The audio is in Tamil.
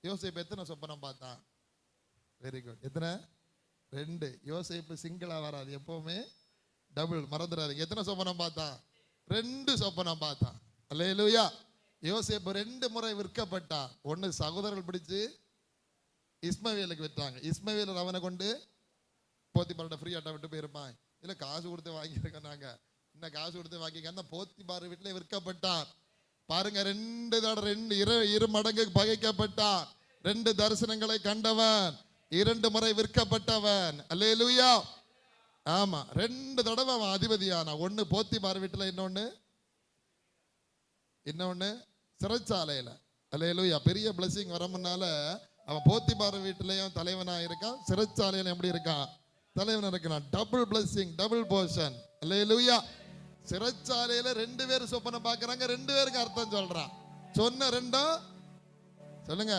யோசேப்பு எத்தனை சொப்பனம் பார்த்தான்? Very good. எத்தனை? 2. யோசேப்பு சிங்கிளா வராது, எப்பவுமே டபுள், மறந்துடாதீங்க. எத்தனை சொப்பனம் பார்த்தான்? 2 சொப்பனம் பார்த்தான். அல்லேலூயா. யோசேப்பு 2 முறை விற்கப்பட்டான். ஒன்னு சகோதரர்கள் பிடிச்சு இஸ்மவேலுக்கு விட்டாங்க. இஸ்மவேலர் அவனை கொண்டு போத்திபாரோட ஃப்ரீயாட்ட விட்டு போயிருப்பான். இல்ல காசு கொடுத்து வாங்கியிருக்க, நாங்க இன்னும் காசு கொடுத்து வாங்கிக்க. அந்த போத்திபார் வீட்டில் விற்கப்பட்டான். பாருங்க, 2 தடவை 2 மடங்கு பகைக்கப்பட்டான். 2 தரிசனங்களை கண்டவன், 2 முறை விற்கப்பட்டவன். அல்லேலூயா. ஆமா, 2 தடவை அவன் அதிபதியானா. ஒன்னு போத்திபார் வீட்டுல, இன்னொன்னு சிறைச்சாலையில. அல்லேலூயா. பெரிய பிளஸிங் வரமுன்னால அவன் போத்திபார் வீட்டிலையும் தலைவனா இருக்கான், சிறைச்சாலையில எப்படி இருக்கான்? தலைவனா இருக்கான். Double blessing, double portion. அல்லேலூயா. சிறைச்சாலையில 2 பேர் சொப்பனம் பார்க்கறாங்க, 2 பேருக்கு அர்த்தம் சொல்றான். சொன்ன 2 சொல்லுங்க,